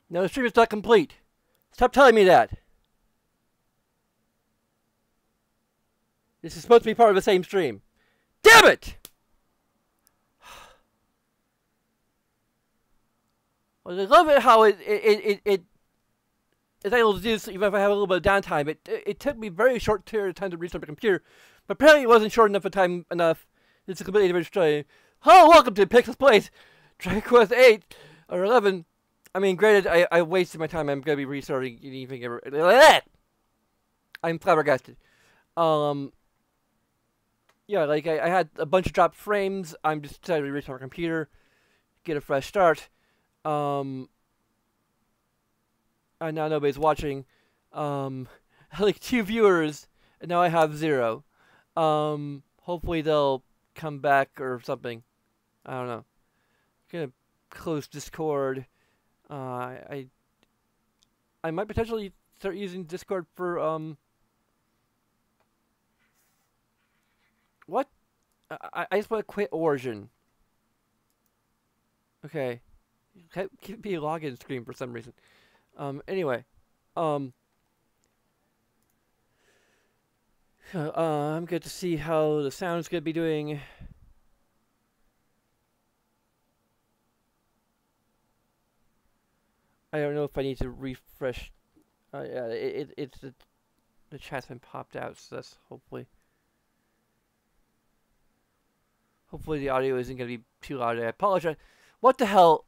No, the stream is not complete. Stop telling me that. This is supposed to be part of the same stream. Damn it! Well, I love it how it's able to do this even if I have a little bit of downtime. It took me a very short period of time to restart my computer, but apparently it wasn't short enough of time enough. It's a completely different story. Hello, welcome to Pixels Place, Dragon Quest 8 or 11. I mean, granted, I wasted my time. I'm gonna be restarting anything ever. I'm flabbergasted. Yeah, like I had a bunch of dropped frames. I'm just decided to restart my computer, get a fresh start. And now nobody's watching. Like 2 viewers, and now I have 0. Hopefully they'll come back or something. I don't know. I'm gonna close Discord. I might potentially start using Discord for what? I just want to quit Origin. Okay. Can't be a login screen for some reason. Anyway. I'm good to see how the sound's gonna be doing. I don't know if I need to refresh. Yeah, it's the chat's been popped out, so that's hopefully the audio isn't gonna be too loud. I apologize. What the hell?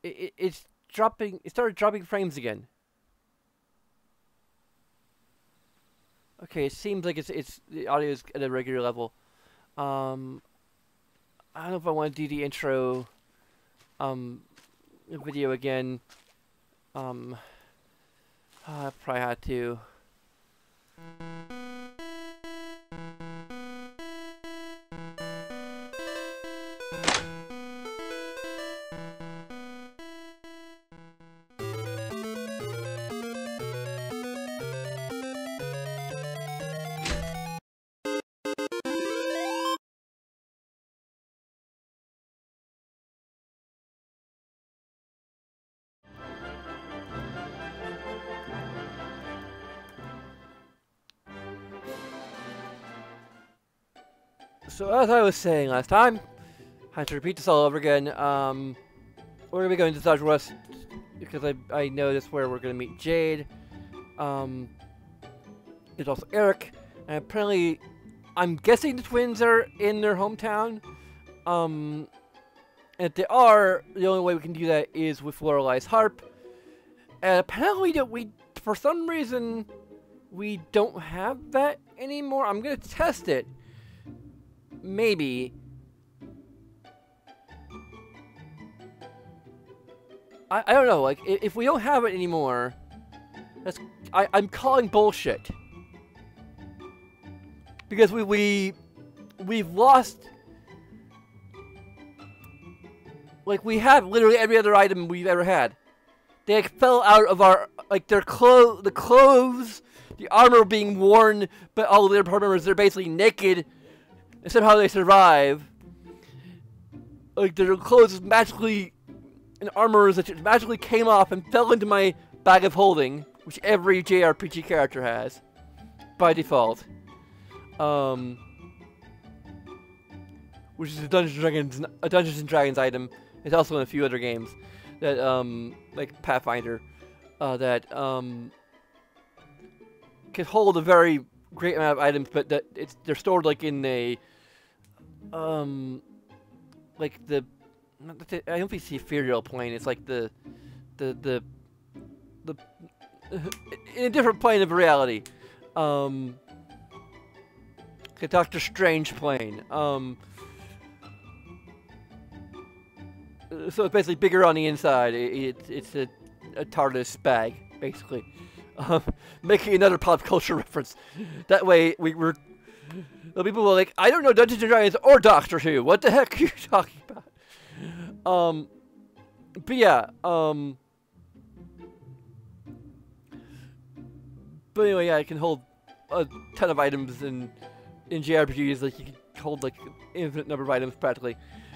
It's dropping. It started dropping frames again. Okay, it seems like it's the audio is at a regular level. I don't know if I want to do the intro video again. I probably had to. So as I was saying last time, I have to repeat this all over again. We're gonna be going to Dodge West because I know that's where we're gonna meet Jade. There's also Eric, and apparently, I'm guessing the twins are in their hometown. And if they are, the only way we can do that is with Lorelei's harp. And apparently, for some reason, we don't have that anymore. I'm gonna test it. Maybe. I don't know, like, if we don't have it anymore, I'm calling bullshit. Because we've lost, like, we have literally every other item we've ever had. They, like, fell out of our, like, the clothes, the armor being worn, but all of their part members, they're basically naked. And somehow they survive. Like, their clothes magically, and armors that magically came off and fell into my bag of holding, which every JRPG character has, by default. Which is a Dungeons and Dragons item. It's also in a few other games that, like Pathfinder, that can hold a very great amount of items, but that they're stored like in a like I don't think it's the ethereal plane. It's like the in a different plane of reality. The Doctor Strange plane. So it's basically bigger on the inside. It's a TARDIS bag, basically. Making another pop culture reference. That way, the people were like, I don't know Dungeons and Dragons or Doctor Who. What the heck are you talking about? But yeah, but anyway, yeah, I can hold a ton of items in JRPGs. Like, you can hold, like, an infinite number of items, practically.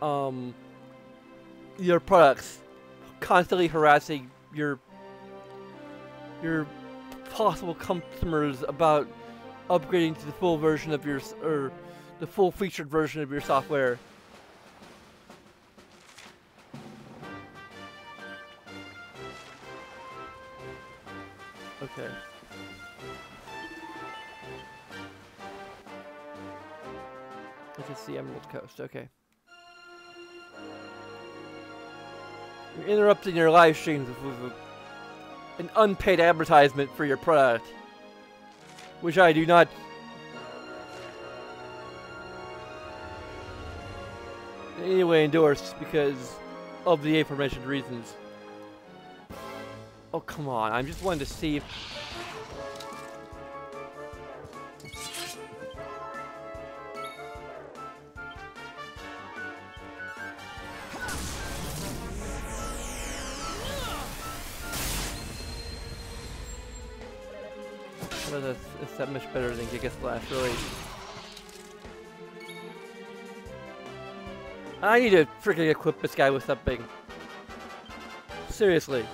your products, constantly harassing your possible customers about upgrading to the full version of your or the full featured version of your software. Okay. I can see Emerald Coast. Okay. You're interrupting your live streams with an unpaid advertisement for your product, which I do not in any way endorse because of the aforementioned reasons. Oh, come on. I just wanted to see if... It's that much better than Giga Splash, really. I need to freaking equip this guy with something. Seriously.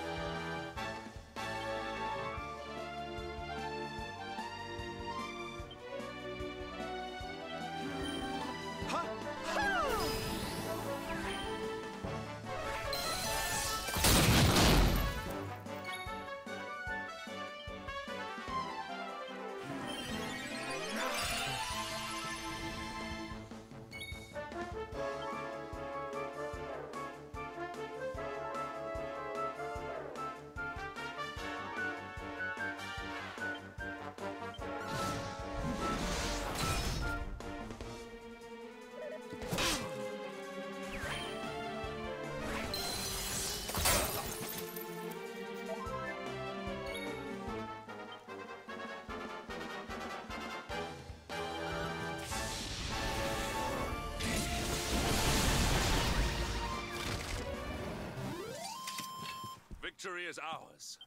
Victory is ours.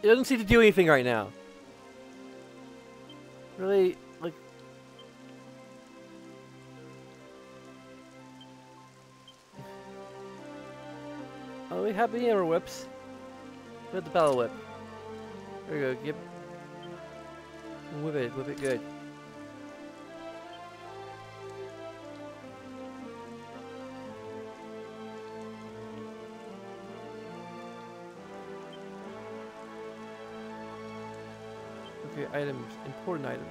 It doesn't seem to do anything right now. Really, like... Oh, we have any other whips? We have the battle whip. There we go, yep. Whip it good. Okay, items, important items.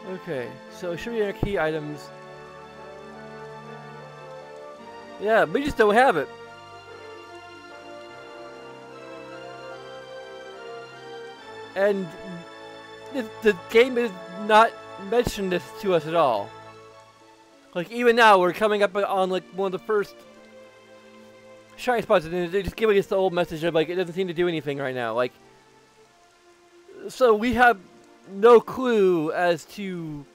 Okay, so should be our key items. Yeah, we just don't have it. And the game is not mentioned this to us at all. Like, even now, we're coming up on, like, one of the first shiny spots, and they're just giving us the old message of, like, it doesn't seem to do anything right now. Like, so we have no clue as to,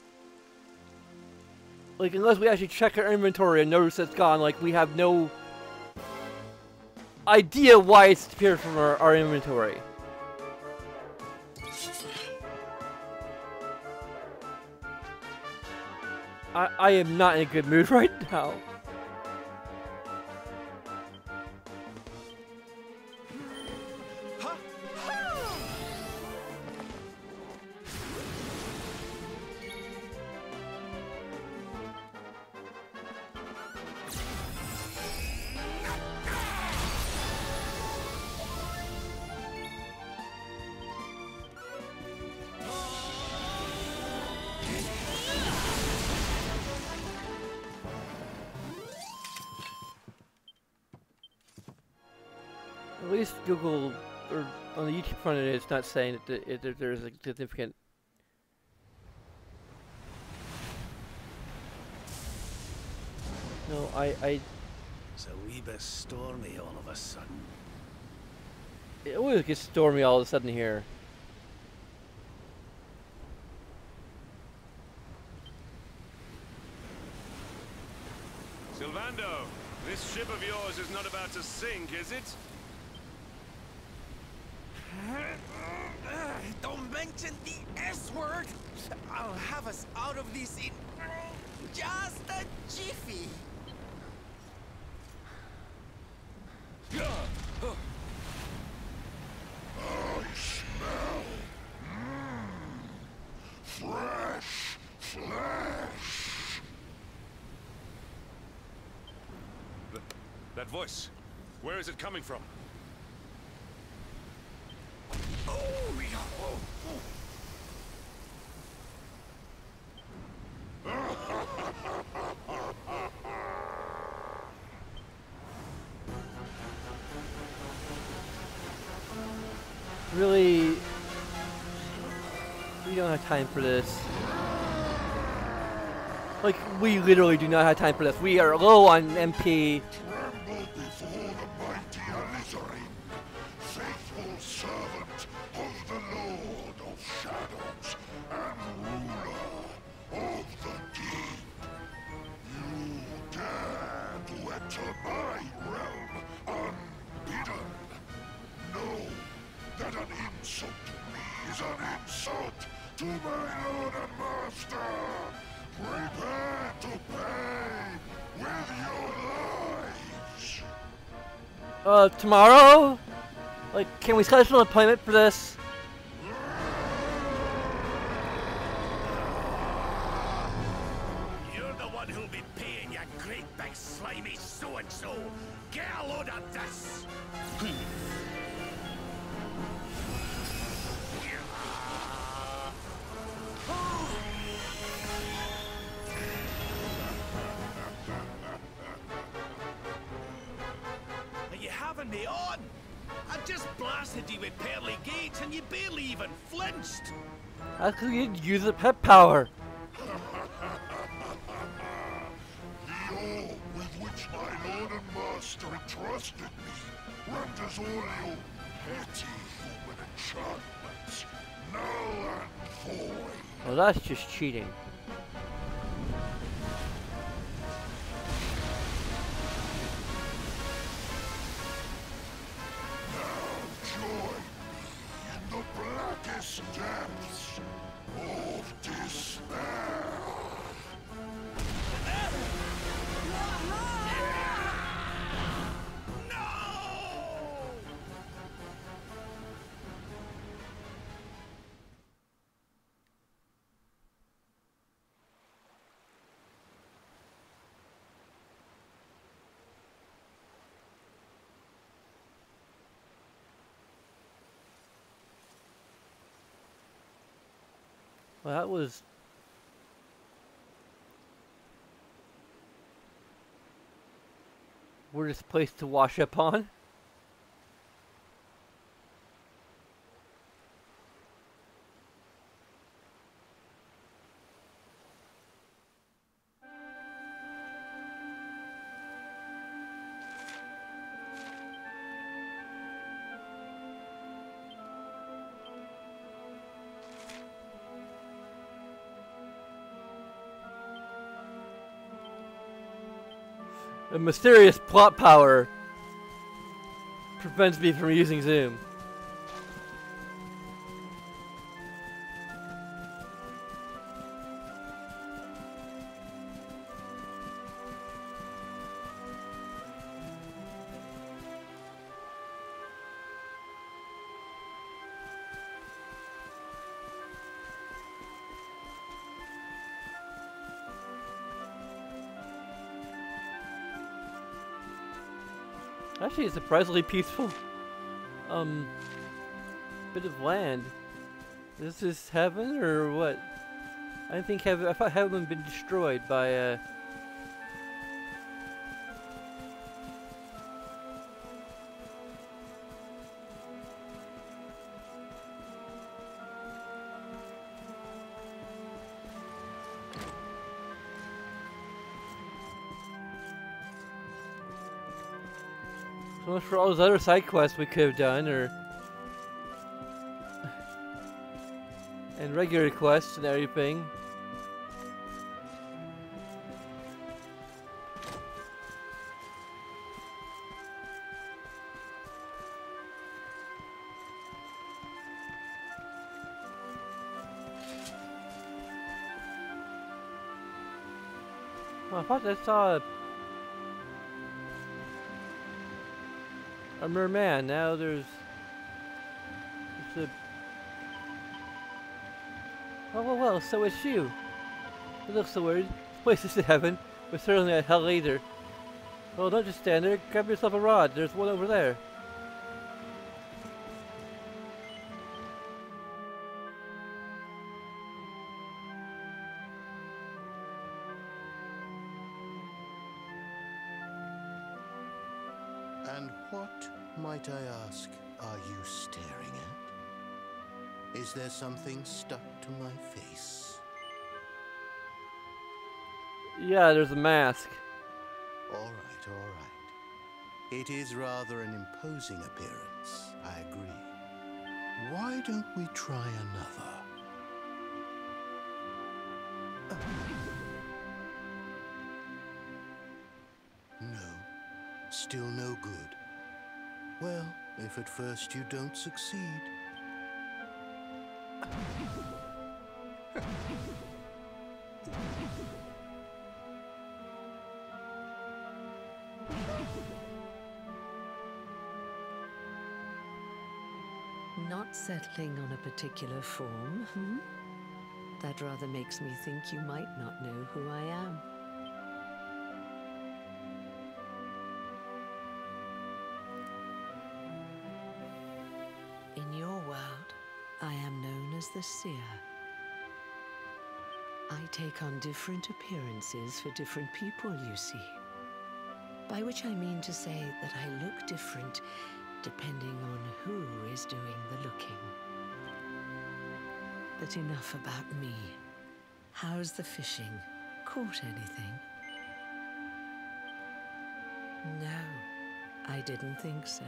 like, unless we actually check our inventory and notice it's gone, like, we have no idea why it's disappeared from our inventory. I am not in a good mood right now. At least Google, or on the YouTube front, it's not saying that there's a significant. No, It's a wee bit stormy all of a sudden. It always gets stormy all of a sudden here. this ship of yours is not about to sink, is it? Don't mention the S word! I'll have us out of this in just a jiffy! I smell fresh flesh. That voice, where is it coming from? Oh, yeah. Really, we don't have time for this. Like, we literally do not have time for this. We are low on MP. Tremble before the mighty Alizarin, faithful servant of the Lord of Shadows and ruler of the deep. You dare to enter my realm unbidden. Know that an insult to me is an insult to my lord and master. Prepare to pay with your lives. Tomorrow? Like, can we schedule an appointment for this? You're the one who'll be paying, you great big slimy so-and-so. Get a load of this! Are you having me on? I just blasted you with pearly gates and you barely even flinched. How could you use the pet power? The awe with which my lord and master entrusted me renders all your petty human enchantments null and void. Well, that's just cheating. Join me in the blackest depths of despair. Well, that was... weirdest place to wash up on. A mysterious plot power prevents me from using Zoom. Actually, it's surprisingly peaceful. Bit of land. Is this heaven or what? I think heaven. I thought heaven had been destroyed by so much for all those other side quests we could have done, or and regular quests and everything. Oh, I thought I saw a merman. Now there's a... Well, so it's you. It looks so weird. This place is heaven, but certainly a hell either. Well, don't just stand there. Grab yourself a rod. There's one over there. And what, might I ask, are you staring at? Is there something stuck to my face? Yeah, there's a mask. All right, all right. It is rather an imposing appearance, I agree. Why don't we try another? No, still no good. Well, if at first you don't succeed. Not settling on a particular form, hmm? That rather makes me think you might not know who I am. In your world, I am known as the Seer. I take on different appearances for different people, you see. By which I mean to say that I look different depending on who is doing the looking. But enough about me. How's the fishing? Caught anything? No, I didn't think so.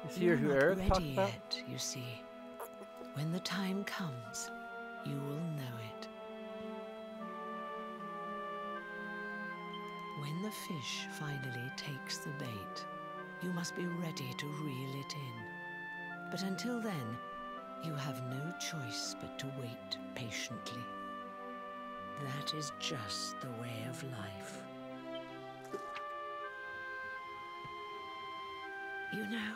Is here who Eric talked ready about? yet, you see. When the time comes, you will know it. When the fish finally takes the bait, you must be ready to reel it in. But until then, you have no choice but to wait patiently. That is just the way of life. You know,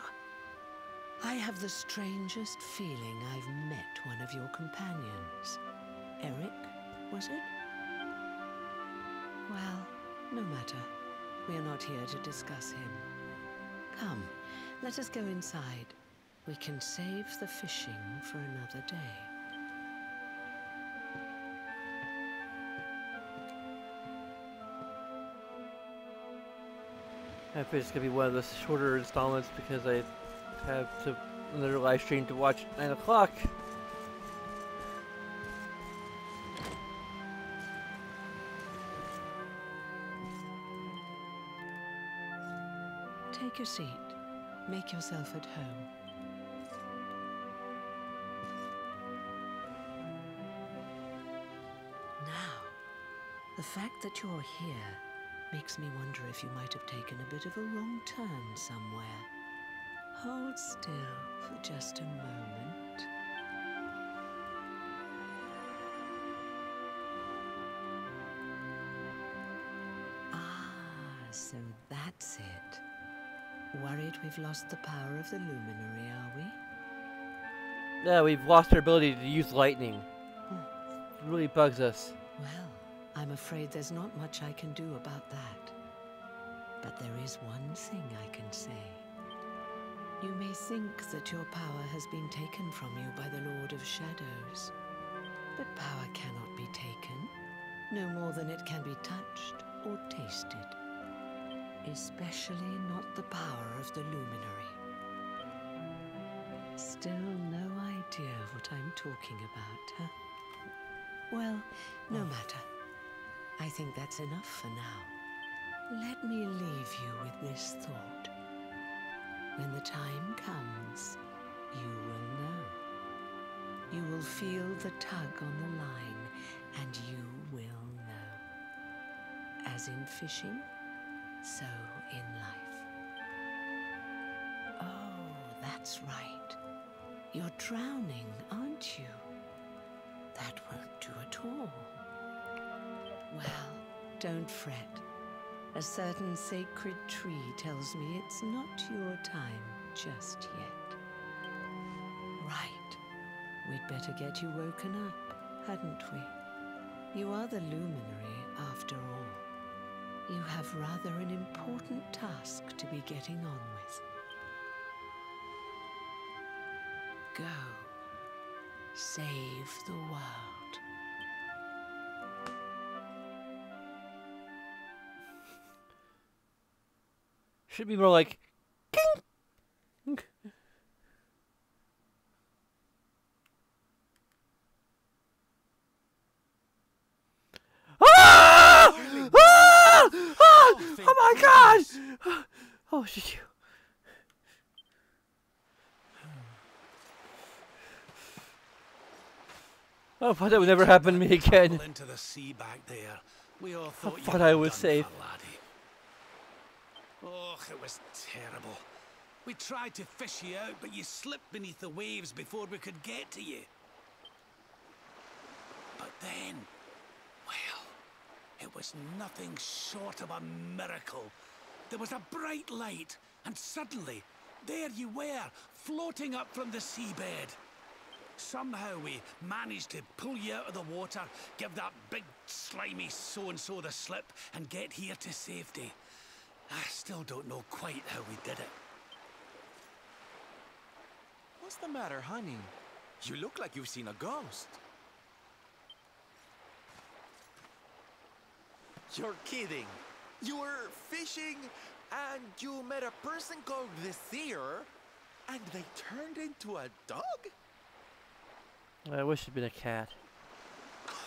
I have the strangest feeling I've met one of your companions. Eric, was it? Well, no matter. We are not here to discuss him. Come, let us go inside. We can save the fishing for another day. I think it's gonna be one of the shorter installments because I have to another live stream to watch at 9 o'clock. Take a seat. Make yourself at home. Now, the fact that you're here makes me wonder if you might have taken a bit of a wrong turn somewhere. Hold still for just a moment. Ah, so that's it. Worried we've lost the power of the luminary, are we? Yeah, we've lost our ability to use lightning. It really bugs us. Well, I'm afraid there's not much I can do about that. But there is one thing I can say. You may think that your power has been taken from you by the Lord of Shadows. But power cannot be taken, no more than it can be touched or tasted. Especially not the power of the luminary. Still no idea what I'm talking about, huh? Well, no matter. I think that's enough for now. Let me leave you with this thought. When the time comes, you will know. You will feel the tug on the line, and you will know. As in fishing, so in life. Oh, that's right. You're drowning, aren't you? That won't do at all. Well, don't fret. A certain sacred tree tells me it's not your time just yet. Right. We'd better get you woken up, hadn't we? You are the luminary, after all. You have rather an important task to be getting on with. Go. Save the world. Should be more like king. Ah! Ah! Ah! Oh my god! Oh shit. Oh, but that would never happen to me again. Into the sea back there. We all I thought thought I was safe. Oh, it was terrible. We tried to fish you out, but you slipped beneath the waves before we could get to you. But then, well, it was nothing short of a miracle. There was a bright light, and suddenly, there you were, floating up from the seabed. Somehow we managed to pull you out of the water, give that big slimy so-and-so the slip, and get here to safety. I still don't know quite how we did it. What's the matter, honey? You look like you've seen a ghost. You're kidding. You were fishing and you met a person called the Seer and they turned into a dog? I wish it'd been a cat.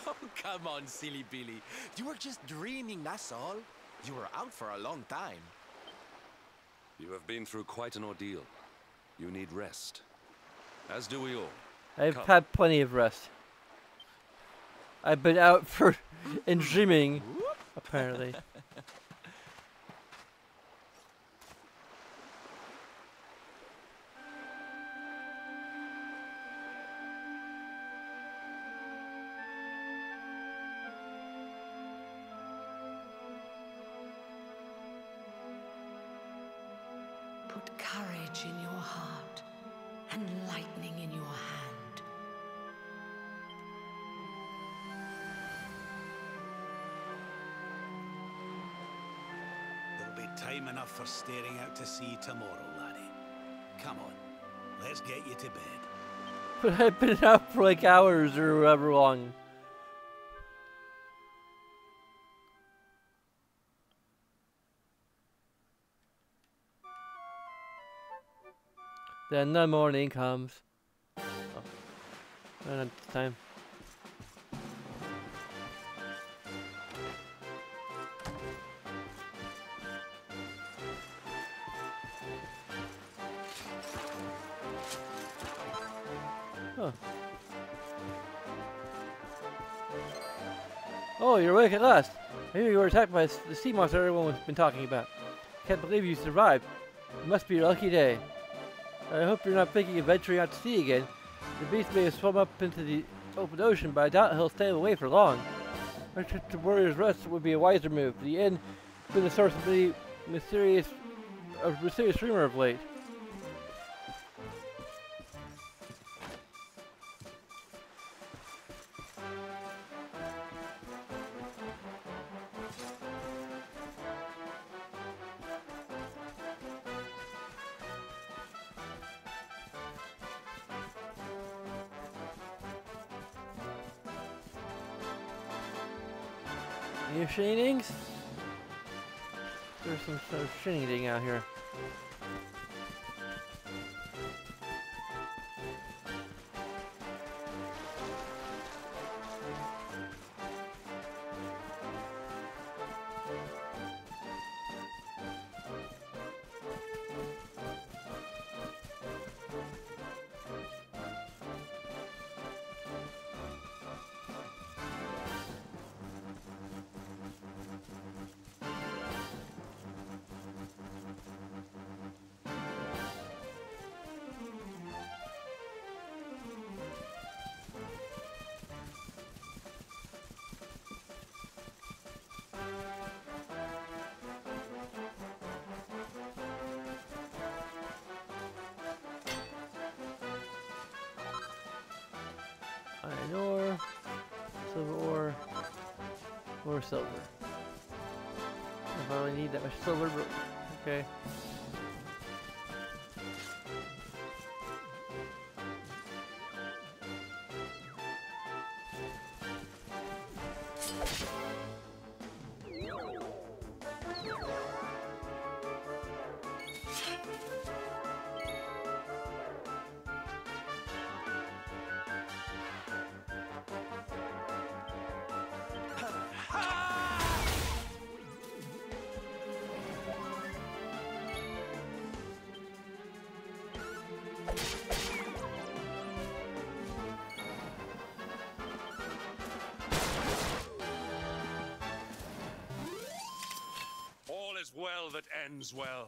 Oh, come on, silly Billy. You were just dreaming, that's all. You were out for a long time. You have been through quite an ordeal. You need rest. As do we all. I've Come. had plenty of rest. I've been out for and dreaming, apparently. Put courage in your heart and lightning in your hand. There'll be time enough for staring out to sea tomorrow, laddie. Come on, let's get you to bed. But I've been out for like hours or however long. Then the morning comes. Oh. I don't have time. Huh. Oh, you're awake at last. Maybe you were attacked by the sea monster everyone's been talking about. Can't believe you survived. It must be your lucky day. I hope you're not thinking of venturing out to sea again. The beast may have swum up into the open ocean, but I doubt he'll stay away for long. A trip to Warrior's Rest would be a wiser move. The inn has been the source of many mysterious rumor of late. Any shenanigans? There's some sort of shenanigans out here. Iron ore, silver ore, more silver. If I really need that much silver, but okay. All is well that ends well.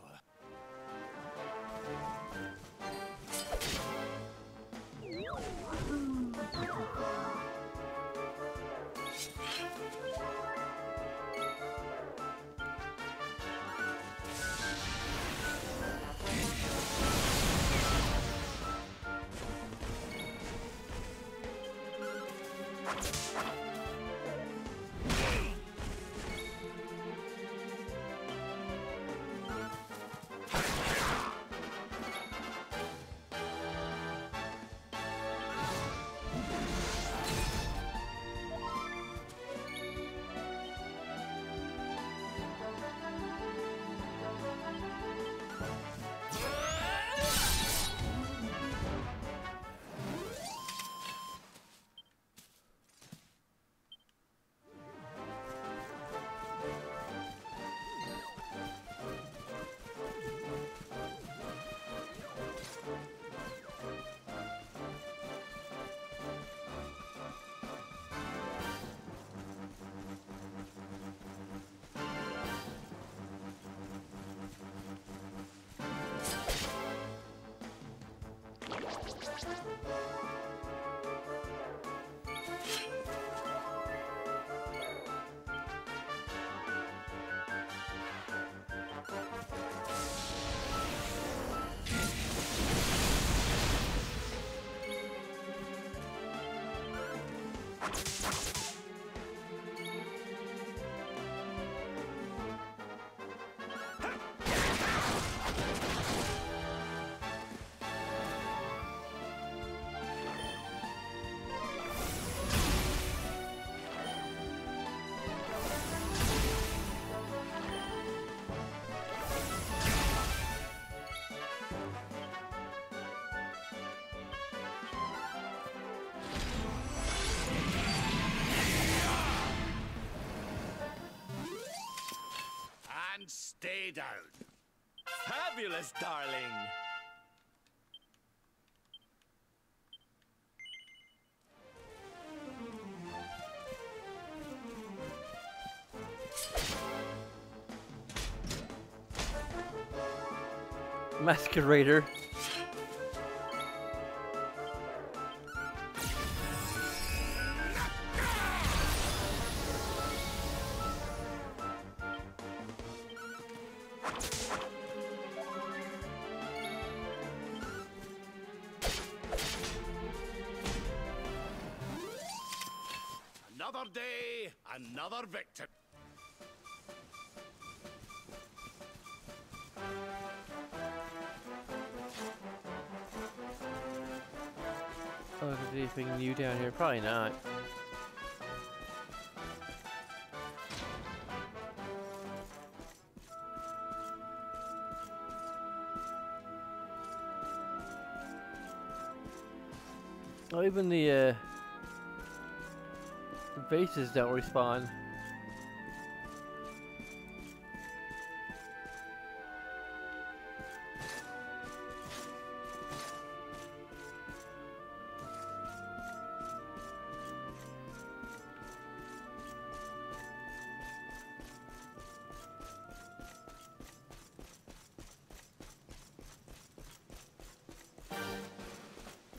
And stay down. Fabulous, darling! Masquerader. Another day, another victim. Oh, is there anything new down here? Probably not. Oh, even the bases don't respawn.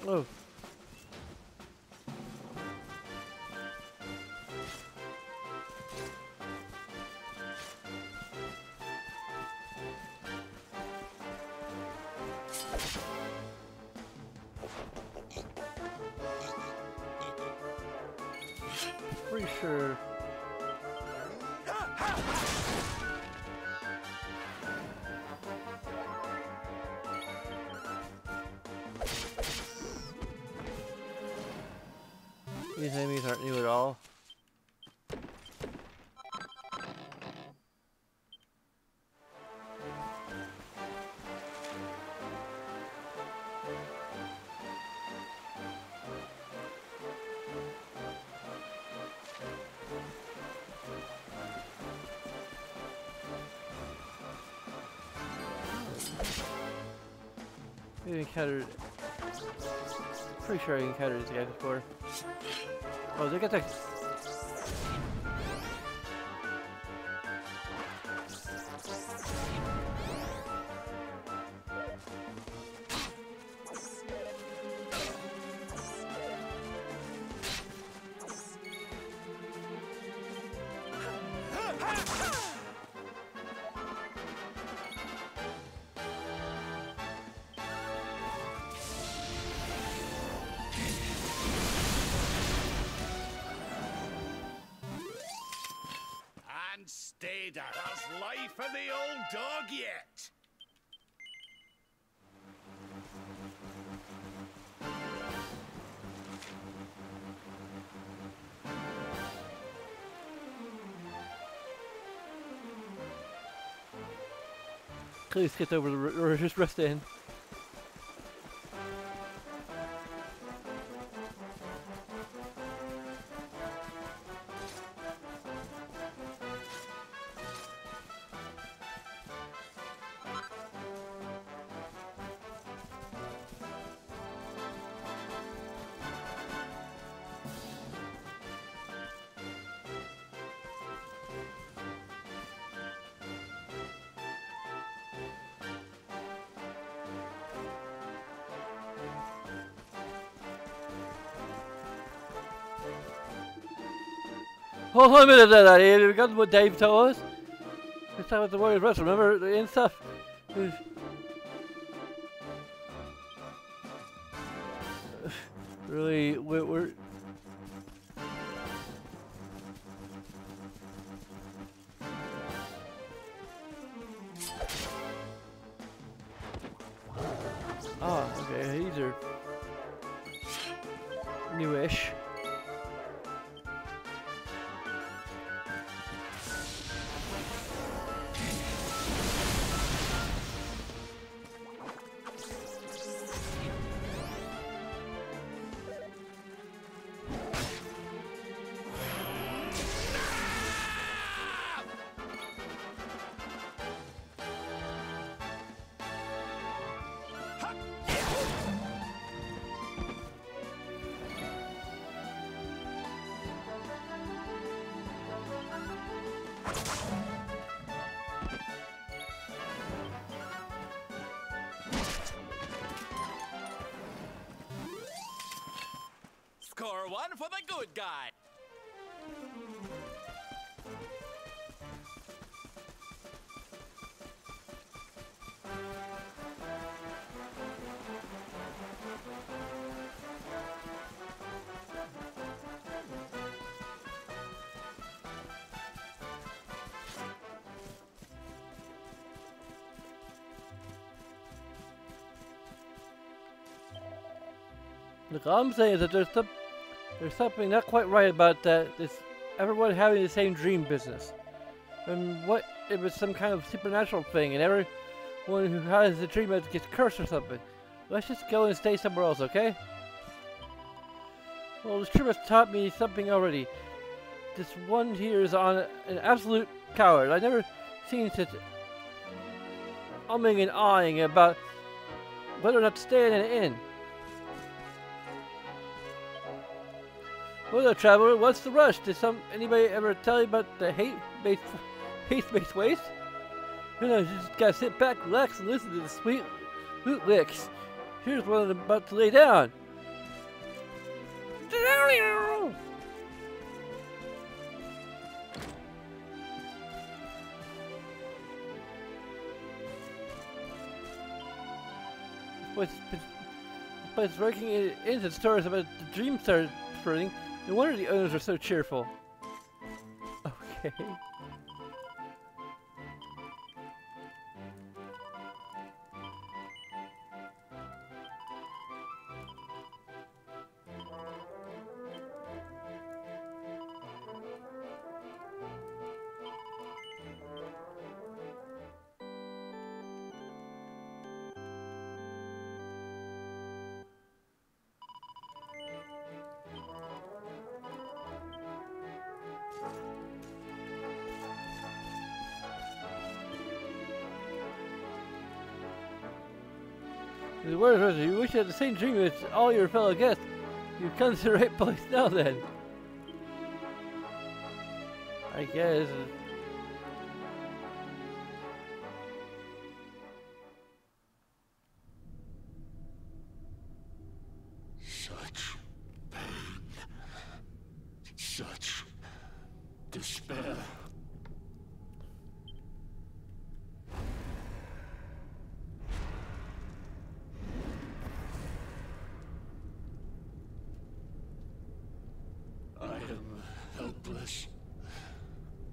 Oh. Pretty sure. These enemies aren't new at all. We encountered. Pretty sure I encountered this guy before. Oh, they got that. Stayed at us life of the old dog yet. Please get over the or just rest in. Hold on a minute there, Daddy. We got what Dave told us. Let's talk about the Warriors Wrestle. Remember the in stuff? Really, we're oh, okay. These are newish. Score one for the good guy. Look, all I'm saying is that there's something not quite right about that. This everyone having the same dream business. And what if it's some kind of supernatural thing, and everyone who has the dream gets cursed or something? Let's just go and stay somewhere else, okay? Well, this trip has taught me something already. This one here is an absolute coward. I've never seen such umming and ahhing about whether or not to stay in an inn. Well, traveler, what's the rush? Did anybody ever tell you about the hate-based waste? You know, you just gotta sit back, relax, and listen to the sweet loot licks. Here's one I'm about to lay down. But working into stories about the dream started spreading. No wonder the owners are so cheerful. Okay. The words was, you wish you had the same dream as all your fellow guests. You've come to the right place now then. I guess. Such pain. Such despair. I am helpless,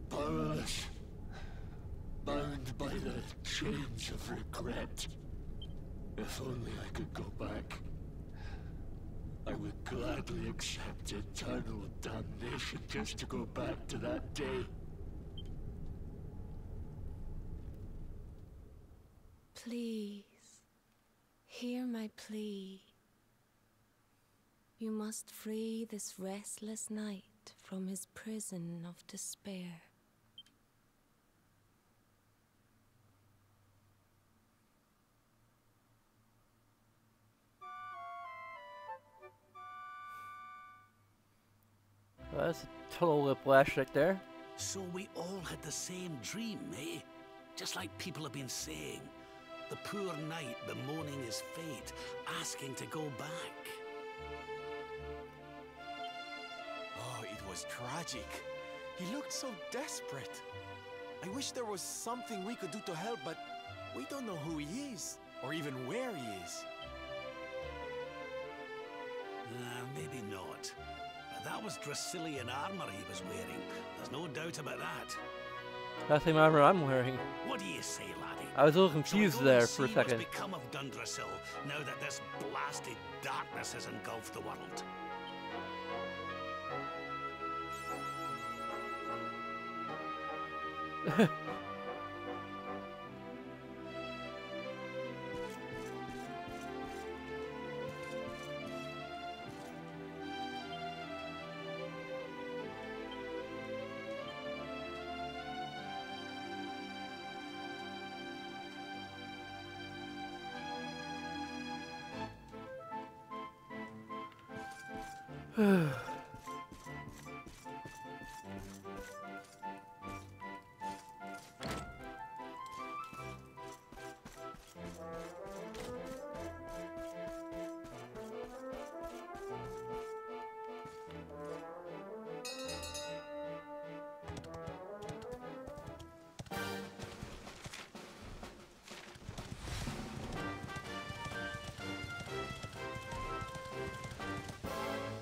powerless, bound by the chains of regret. If only I could go back, I would gladly accept eternal damnation just to go back to that day. Please, hear my plea. You must free this restless knight from his prison of despair. Well, that's a total whiplash right there. So we all had the same dream, eh? Just like people have been saying. The poor knight bemoaning his fate, asking to go back. Oh, it was tragic. He looked so desperate. I wish there was something we could do to help, but we don't know who he is, or even where he is. Maybe not. But that was Dracilian armor he was wearing. There's no doubt about that. That's the same armor I'm wearing. What do you say, laddie? I was a little confused Shall we go there and for a see second. What's become of Dundrasil now that this blasted darkness has engulfed the world?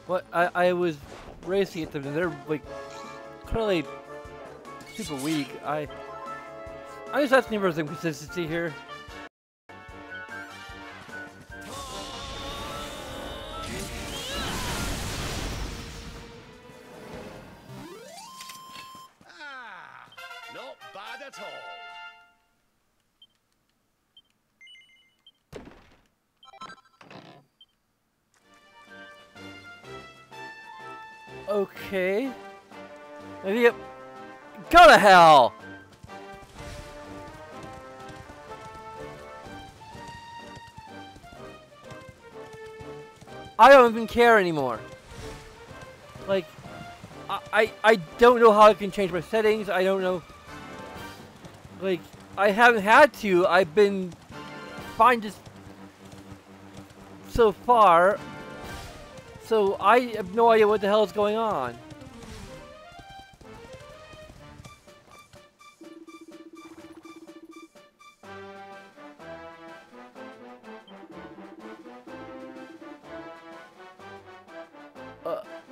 What I was racing at them and they're like clearly super weak. I'm just asking for some consistency here. Not bad at all. Okay. Maybe it... Go to hell! I don't even care anymore. Like, I don't know how I can change my settings. I don't know. Like, I haven't had to. I've been fine just so far. So I have no idea what the hell is going on.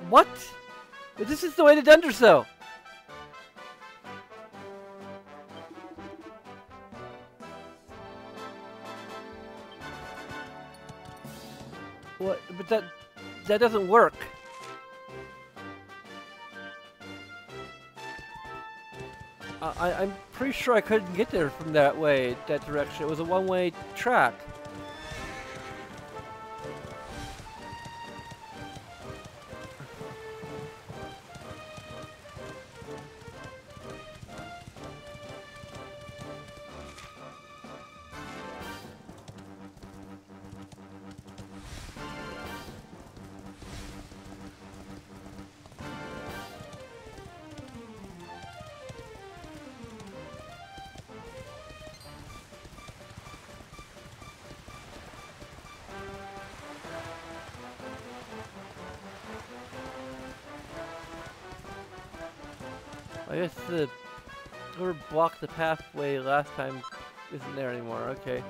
What? This is the way to Dundrasil. What? But that doesn't work. I'm pretty sure I couldn't get there from that way, that direction. It was a one-way track. I guess the whoever blocked the pathway last time isn't there anymore. Okay.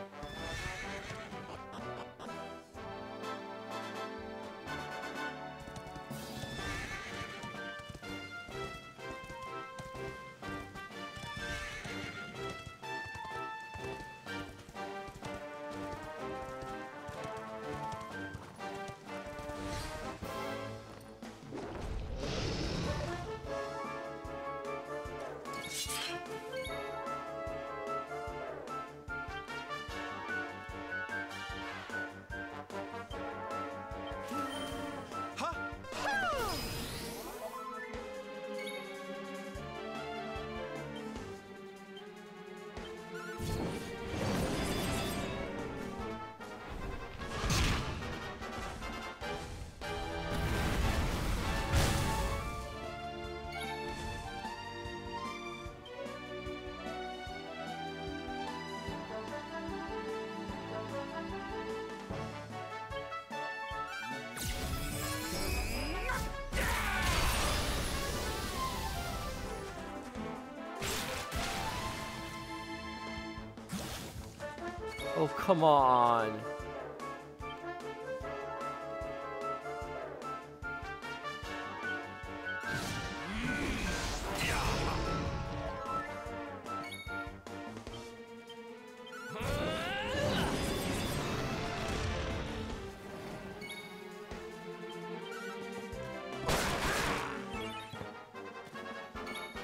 Oh, come on.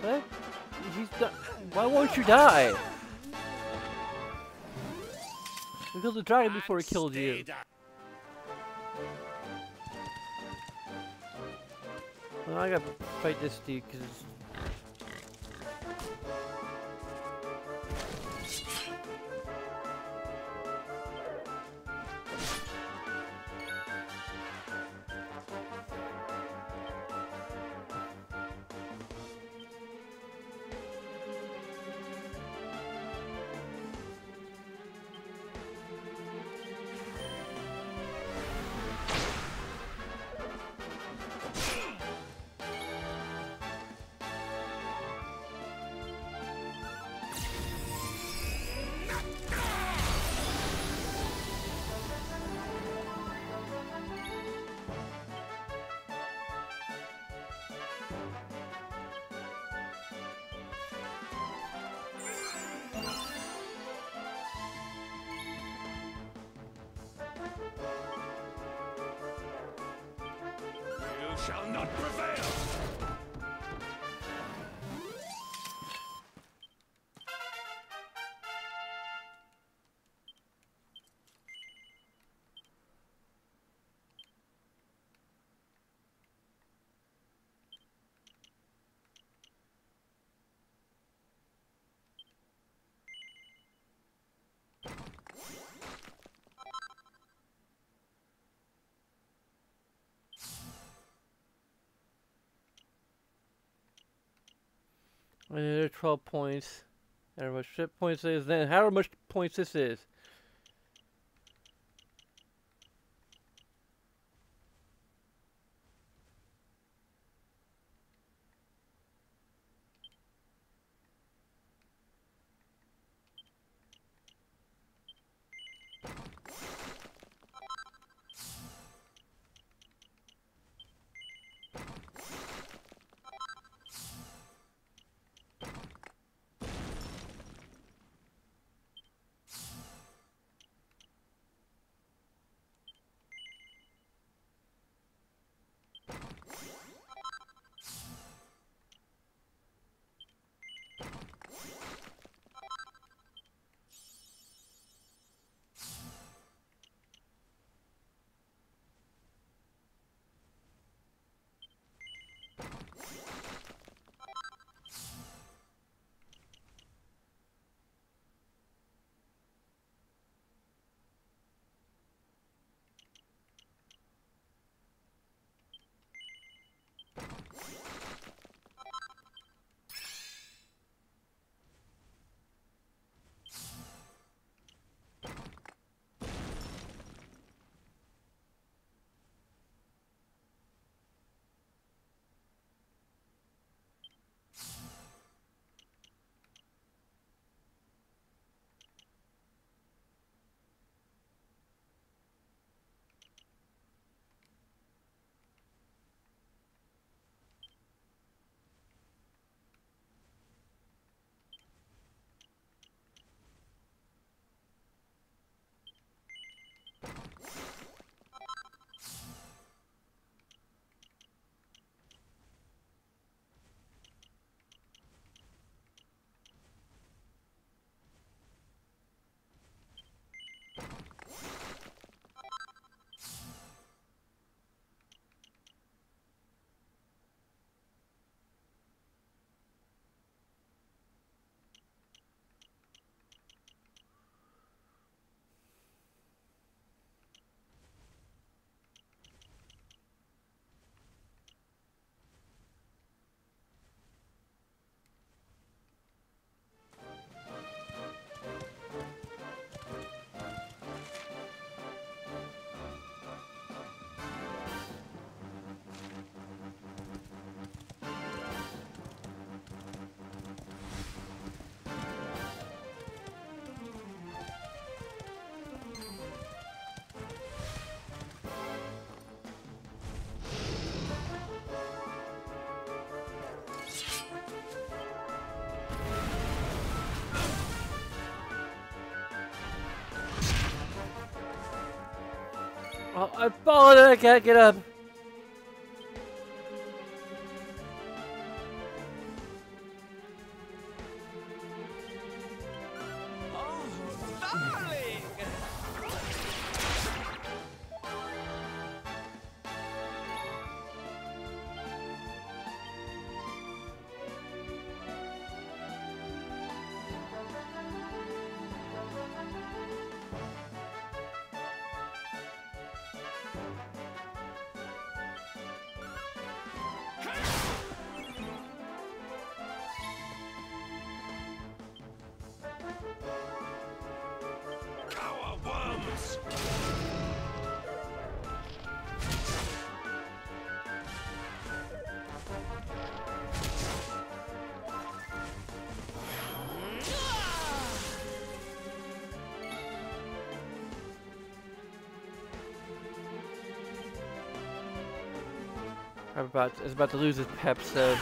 What? He's done. Why won't you die? We killed the dragon before he killed you. Well, I gotta fight this dude because shall not prevail! another 12 points. How much points is then? How much points this is? Oh, I've fallen and I can't get up. Is about to lose his pep, so.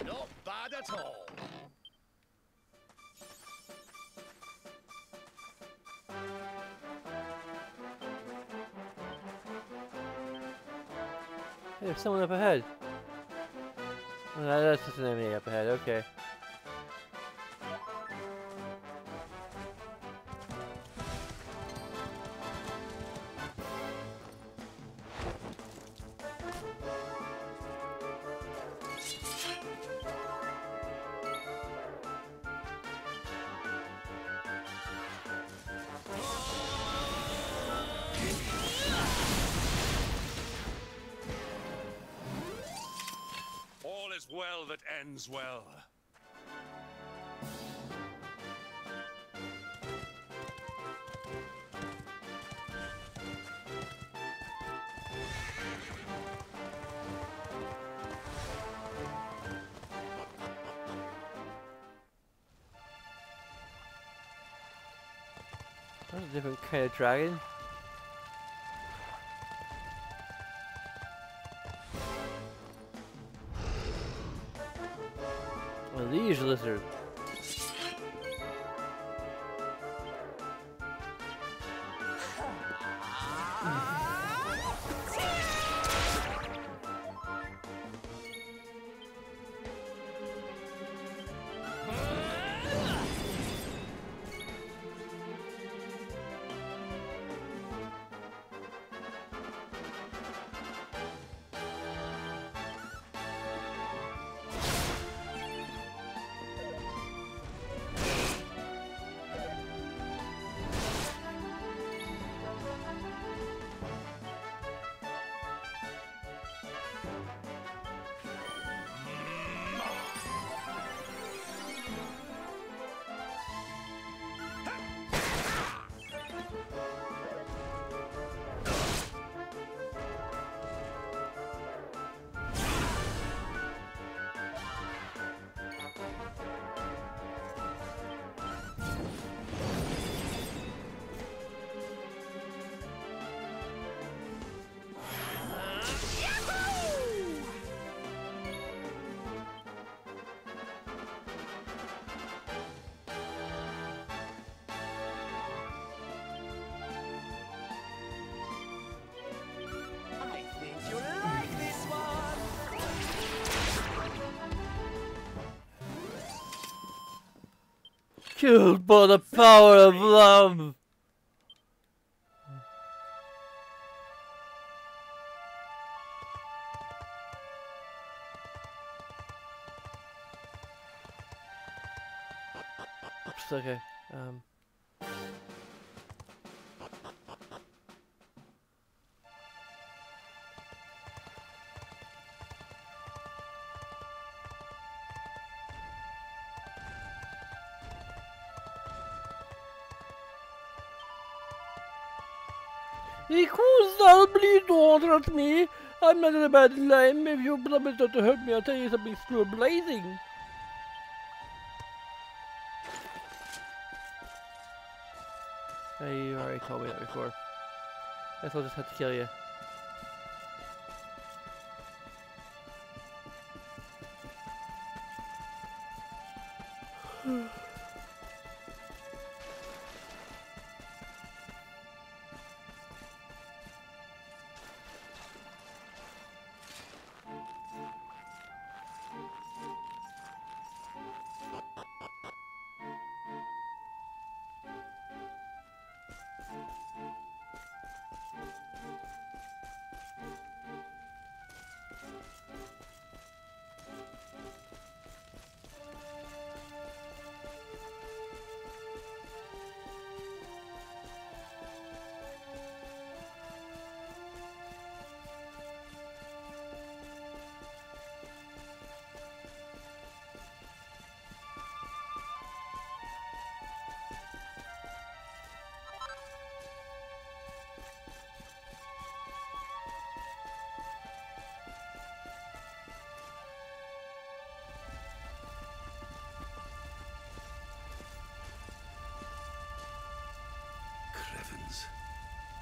Not bad at all. Hey, there's someone up ahead. Oh, no, that's just an enemy up ahead, okay. All is well that ends well. That's a different kind of dragon. Well, these lizards. Killed by the power of love. Oops, okay. Please don't hurt me. I'm not in a bad lime. If you promise not to hurt me, I'll tell you something still blazing. You already told me that before. Guess I'll just have to kill you.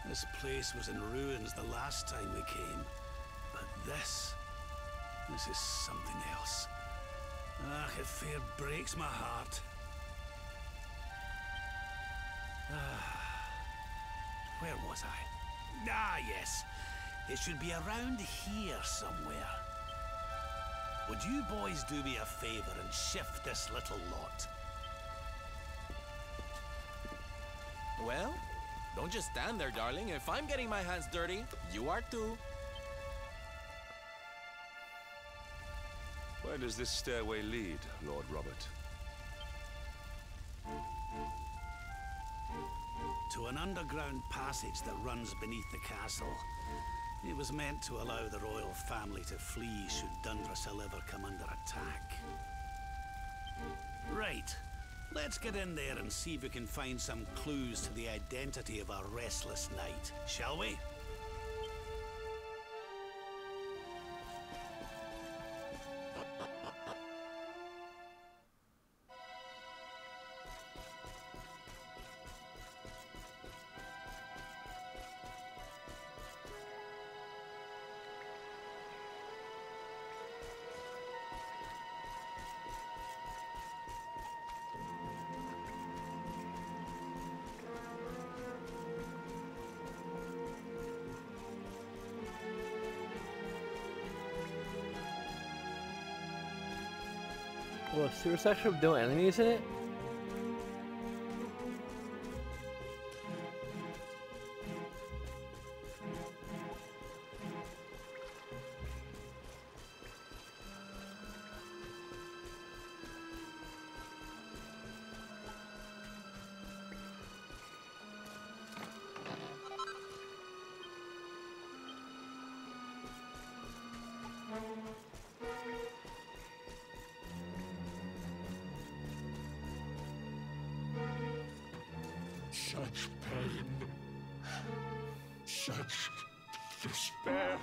This place was in ruins the last time we came, but this is something else. Ah, it fair breaks my heart. Where was I? Ah, yes. It should be around here somewhere. Would you boys do me a favor and shift this little lot? Well, don't just stand there, darling. If I'm getting my hands dirty, you are too. Where does this stairway lead, Lord Robert? To an underground passage that runs beneath the castle. It was meant to allow the royal family to flee should Dundrasil ever come under attack. Right. Let's get in there and see if we can find some clues to the identity of our restless knight, shall we? Well, a sewer section with no enemies in it? Such pain. Such despair.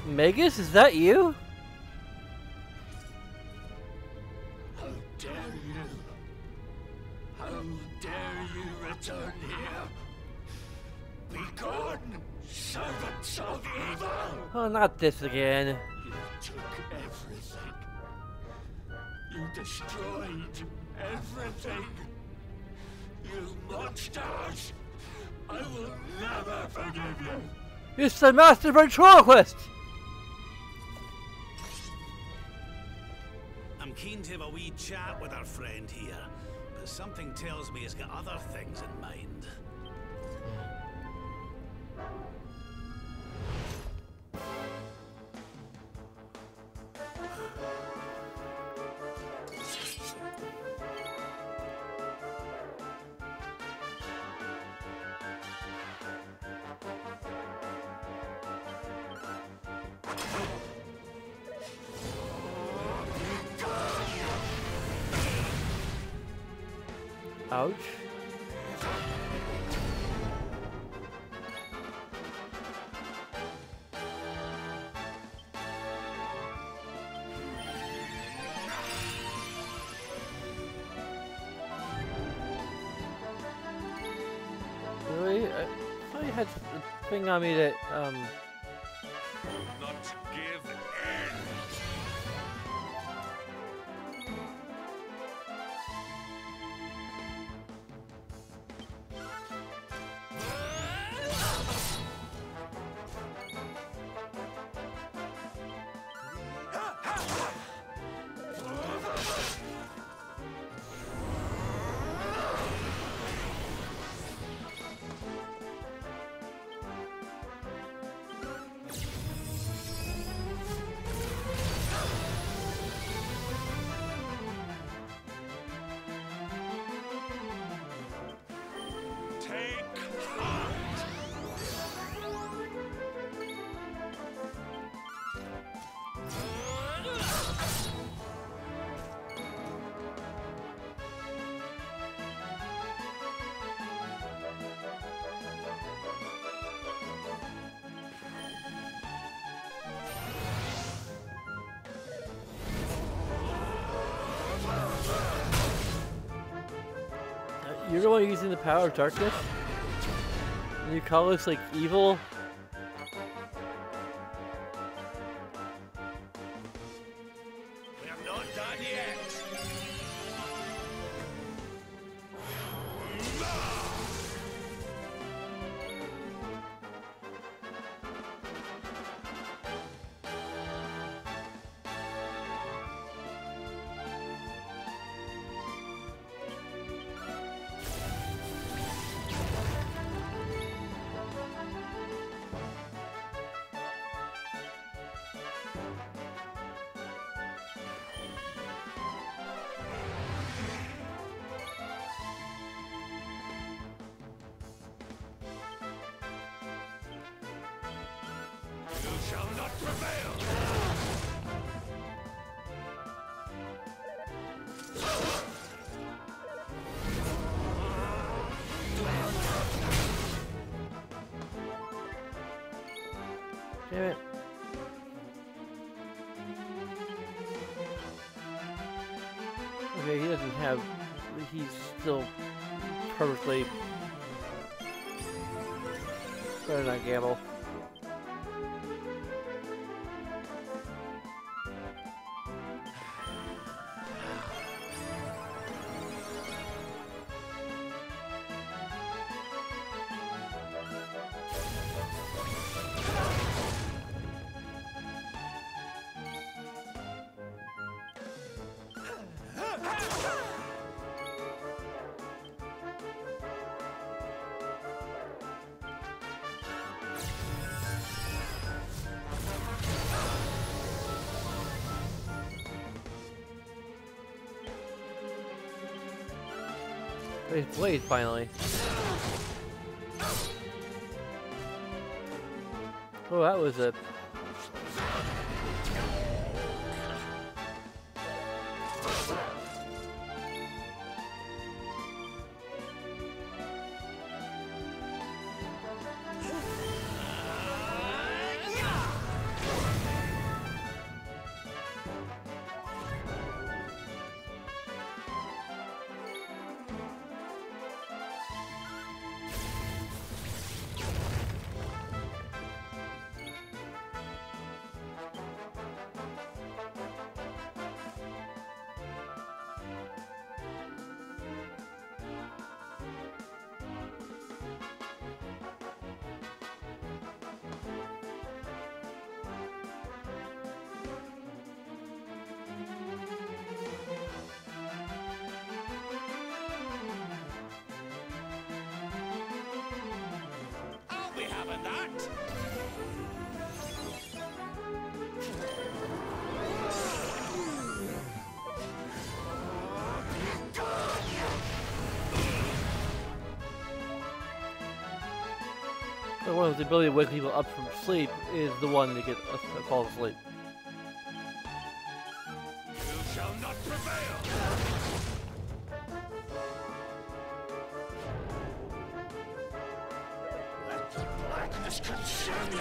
Magus, is that you? How dare you? How dare you return here? Be gone, servants of evil! Oh, not this again. You took everything. You destroyed everything. You monsters! I will never forgive you! It's the master ventriloquist! I'm keen to have a wee chat with our friend here, but something tells me he's got other things in mind. Ouch. thought you had a thing on me that, Not give in. you're the one using the power of darkness? And you call us, like, evil? We have not done yet. You shall not prevail! Damn it. Okay, he doesn't have... He's still perfectly... Better not gamble. His blade, finally. Oh, that was a... I'll be having that! The one with the ability to wake people up from sleep is the one to get us to fall asleep. You shall not prevail! Let the blackness consume you!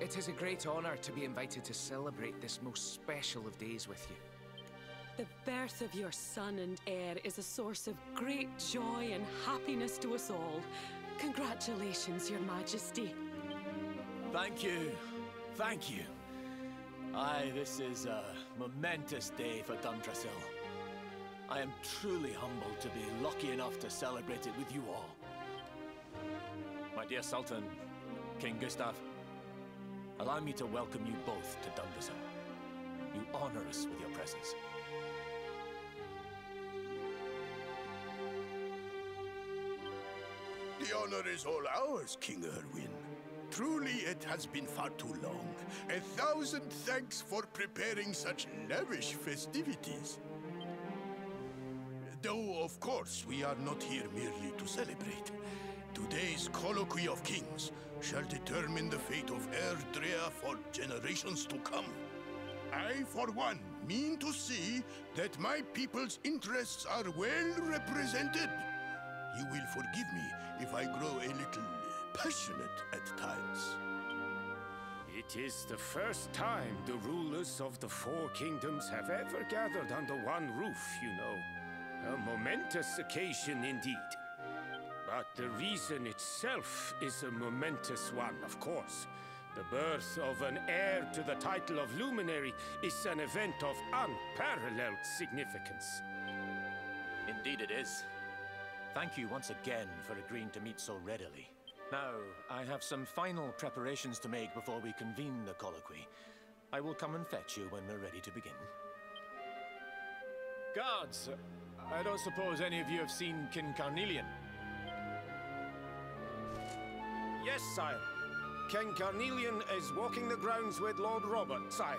It is a great honor to be invited to celebrate this most special of days with you. The birth of your son and heir is a source of great joy and happiness to us all. Congratulations, Your Majesty. Thank you. Thank you. Aye, this is a momentous day for Dundrasil. I am truly humbled to be lucky enough to celebrate it with you all. My dear Sultan, King Gustav, allow me to welcome you both to Dundrasil. You honor us with your presence. The honor is all ours, King Erwin. Truly, it has been far too long. 1,000 thanks for preparing such lavish festivities. Though, of course, we are not here merely to celebrate. Today's Colloquy of Kings shall determine the fate of Erdrea for generations to come. I, for one, mean to see that my people's interests are well represented. You will forgive me if I grow a little passionate at times. It is the first time the rulers of the Four Kingdoms have ever gathered under one roof, you know. A momentous occasion indeed. But the reason itself is a momentous one, of course. The birth of an heir to the title of Luminary is an event of unparalleled significance. Indeed it is. Thank you once again for agreeing to meet so readily. Now, I have some final preparations to make before we convene the colloquy. I will come and fetch you when we're ready to begin. Guards, I don't suppose any of you have seen King Carnelian? Yes, sire. King Carnelian is walking the grounds with Lord Robert, sire.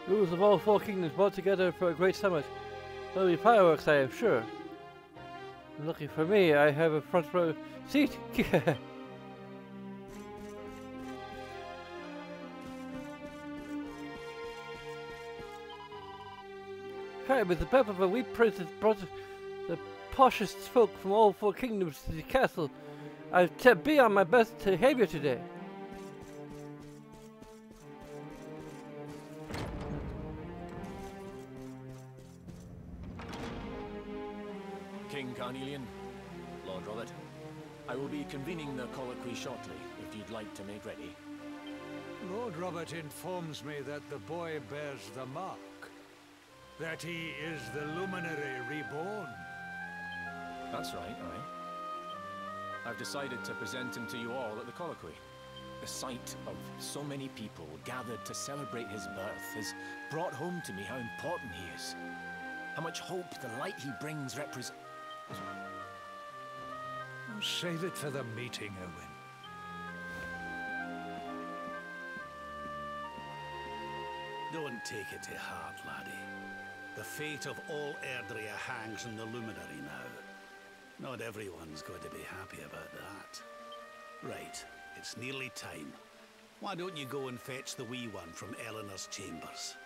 Rulers of all four kingdoms brought together for a great summit. There'll be fireworks, I am sure. Lucky for me, I have a front row seat. With the birth of a wee princess brought the poshest folk from all four kingdoms to the castle. I'll be on my best behavior today. King Carnelian, Lord Robert, I will be convening the colloquy shortly, if you'd like to make ready. Lord Robert informs me that the boy bears the mark. That he is the Luminary reborn. That's right, aye. I've decided to present him to you all at the colloquy. The sight of so many people gathered to celebrate his birth has brought home to me how important he is. How much hope the light he brings represents. Oh, save it for the meeting, Owen. Don't take it to heart, laddie. The fate of all Erdrea hangs in the Luminary now. Not everyone's going to be happy about that. Right, it's nearly time. Why don't you go and fetch the wee one from Eleanor's chambers?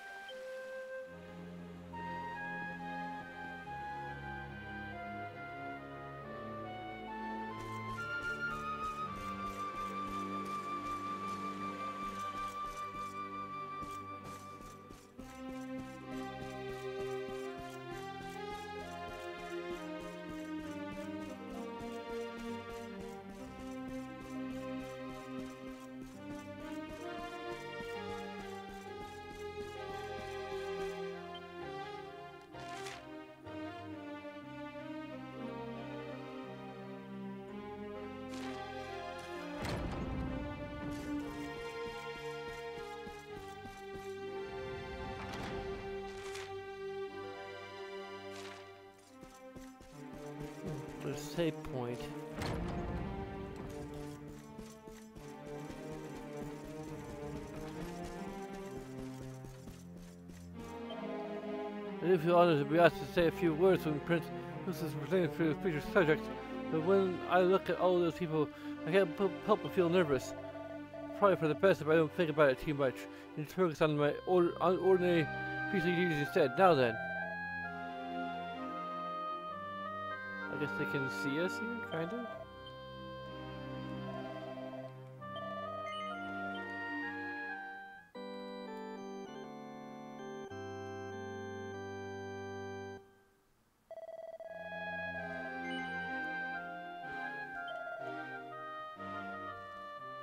The save point. I do feel honored to be asked to say a few words when Prince is presented for the future subject, but when I look at all those people, I can't help but feel nervous. probably for the best if I don't think about it too much and just focus on my ordinary priestly duties instead. Now then. I guess they can see us here, kind of.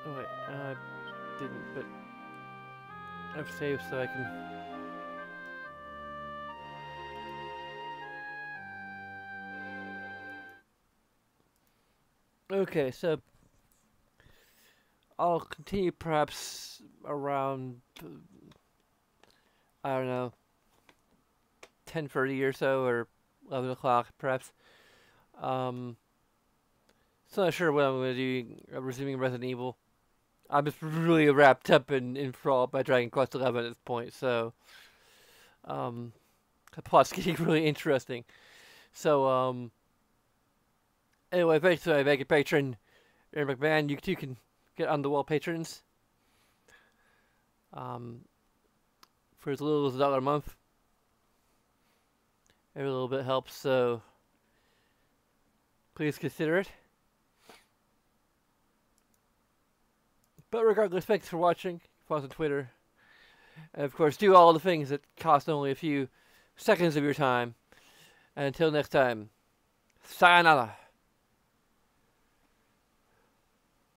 Oh wait, I didn't, but I've saved so I can... Okay, so I'll continue perhaps around, I don't know, 10:30 or so, or 11 o'clock perhaps. So not sure what I'm going to do resuming Resident Evil. I'm just really wrapped up in enthralled by Dragon Quest XI at this point, so the plot's getting really interesting. So anyway, thanks to my mega patron, Aaron McMahon. You too can get on the wall patrons. For as little as $1 a month. Every little bit helps, so please consider it. But regardless, thanks for watching. Follow us on Twitter. And of course, do all the things that cost only a few seconds of your time. And until next time, sayonara.